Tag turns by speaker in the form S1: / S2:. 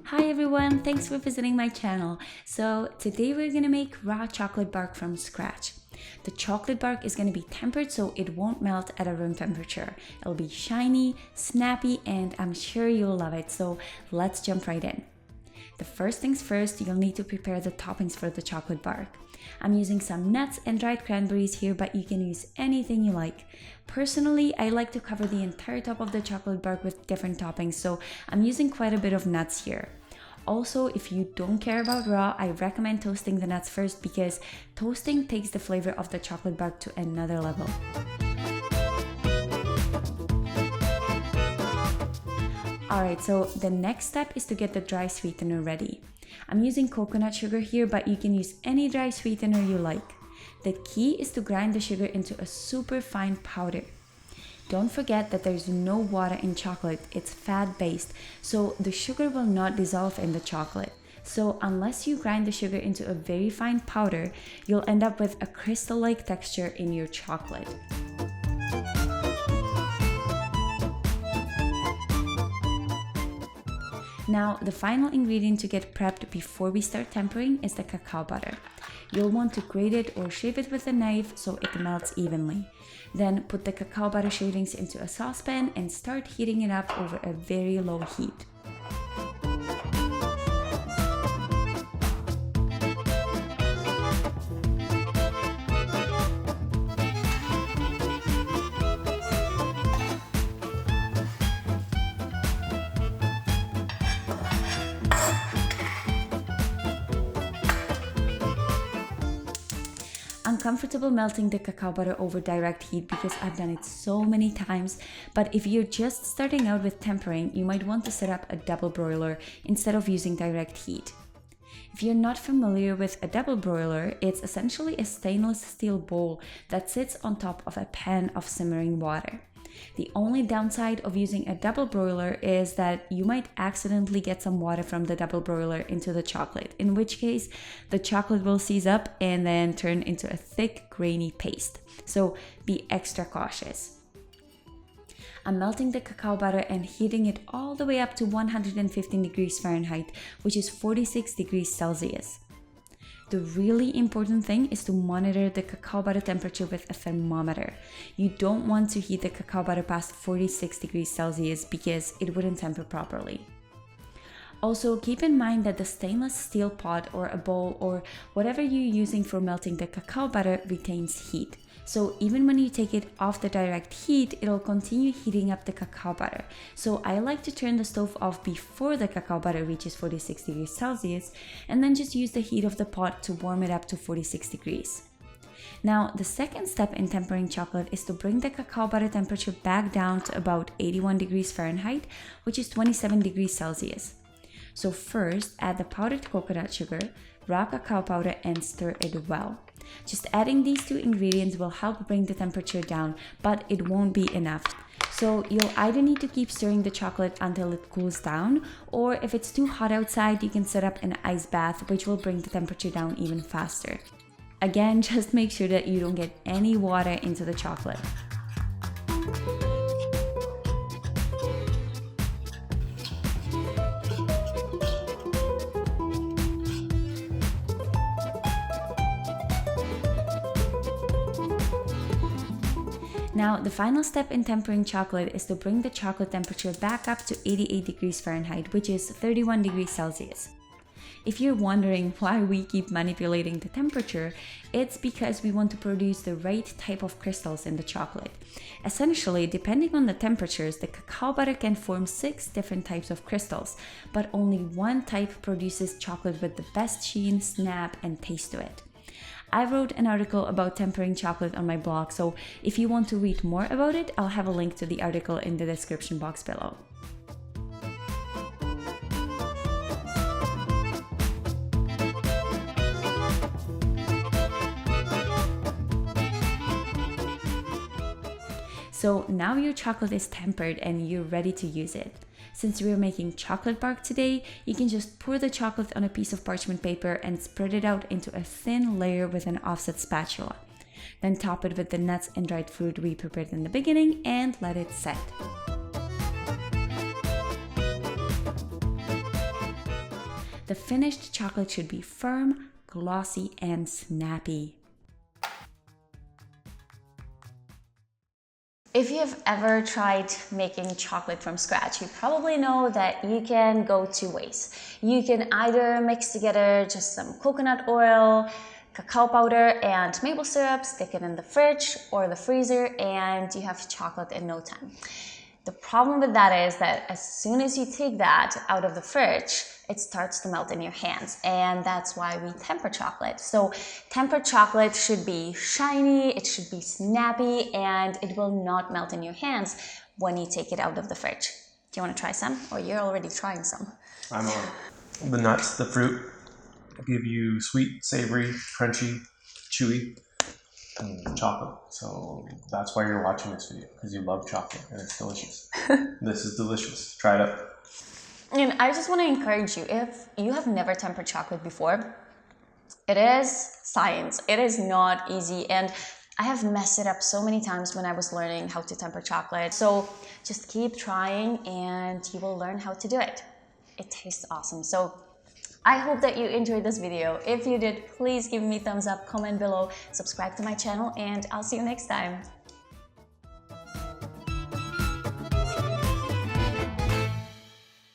S1: Hi everyone, thanks for visiting my channel. So today we're gonna make raw chocolate bark from scratch. The chocolate bark is gonna be tempered so it won't melt at a room temperature. It'll be shiny, snappy, and I'm sure you'll love it. So let's jump right in. The first things first, you'll need to prepare the toppings for the chocolate bark. I'm using some nuts and dried cranberries here, but you can use anything you like. Personally, I like to cover the entire top of the chocolate bark with different toppings, so I'm using quite a bit of nuts here. Also, if you don't care about raw, I recommend toasting the nuts first because toasting takes the flavor of the chocolate bark to another level. Alright, so the next step is to get the dry sweetener ready. I'm using coconut sugar here, but you can use any dry sweetener you like. The key is to grind the sugar into a super fine powder. Don't forget that there's no water in chocolate, it's fat-based, so the sugar will not dissolve in the chocolate. So unless you grind the sugar into a very fine powder, you'll end up with a crystal-like texture in your chocolate. Now, the final ingredient to get prepped before we start tempering is the cacao butter. You'll want to grate it or shape it with a knife so it melts evenly. Then put the cacao butter shavings into a saucepan and start heating it up over a very low heat. I'm comfortable melting the cacao butter over direct heat because I've done it so many times, but if you're just starting out with tempering, you might want to set up a double broiler instead of using direct heat. If you're not familiar with a double broiler, it's essentially a stainless steel bowl that sits on top of a pan of simmering water. The only downside of using a double broiler is that you might accidentally get some water from the double broiler into the chocolate, in which case the chocolate will seize up and then turn into a thick, grainy paste. So be extra cautious. I'm melting the cacao butter and heating it all the way up to 115 degrees Fahrenheit, which is 46 degrees Celsius. The really important thing is to monitor the cacao butter temperature with a thermometer. You don't want to heat the cacao butter past 46 degrees Celsius because it wouldn't temper properly. Also, keep in mind that the stainless steel pot or a bowl or whatever you're using for melting the cacao butter retains heat. So even when you take it off the direct heat, it'll continue heating up the cacao butter. So I like to turn the stove off before the cacao butter reaches 46 degrees Celsius and then just use the heat of the pot to warm it up to 46 degrees. Now, the second step in tempering chocolate is to bring the cacao butter temperature back down to about 81 degrees Fahrenheit, which is 27 degrees Celsius. So first, add the powdered coconut sugar, raw cacao powder, and stir it well. Just adding these two ingredients will help bring the temperature down, but it won't be enough. So you'll either need to keep stirring the chocolate until it cools down, or if it's too hot outside, you can set up an ice bath, which will bring the temperature down even faster. Again, just make sure that you don't get any water into the chocolate. Now, the final step in tempering chocolate is to bring the chocolate temperature back up to 88 degrees Fahrenheit, which is 31 degrees Celsius. If you're wondering why we keep manipulating the temperature, it's because we want to produce the right type of crystals in the chocolate. Essentially, depending on the temperatures, the cacao butter can form 6 different types of crystals, but only one type produces chocolate with the best sheen, snap, and taste to it. I wrote an article about tempering chocolate on my blog, so if you want to read more about it, I'll have a link to the article in the description box below. So now your chocolate is tempered and you're ready to use it. Since we're making chocolate bark today, you can just pour the chocolate on a piece of parchment paper and spread it out into a thin layer with an offset spatula. Then top it with the nuts and dried fruit we prepared in the beginning and let it set. The finished chocolate should be firm, glossy, and snappy. If you've ever tried making chocolate from scratch, you probably know that you can go two ways. You can either mix together just some coconut oil, cacao powder, and maple syrup, stick it in the fridge or the freezer, and you have chocolate in no time. The problem with that is that as soon as you take that out of the fridge, it starts to melt in your hands, and that's why we temper chocolate. So tempered chocolate should be shiny, it should be snappy, and it will not melt in your hands when you take it out of the fridge. Do you want to try some? Or you're already trying some.
S2: I'm on. The nuts, the fruit, give you sweet, savory, crunchy, chewy, and chocolate. So that's why you're watching this video, because you love chocolate and it's delicious. This is delicious. Try it out.
S1: And I just want to encourage you, if you have never tempered chocolate before, it is science. It is not easy, and I have messed it up so many times when I was learning how to temper chocolate. So just keep trying and you will learn how to do it. It tastes awesome. So I hope that you enjoyed this video. If you did, please give me a thumbs up, comment below, subscribe to my channel, and I'll see you next time.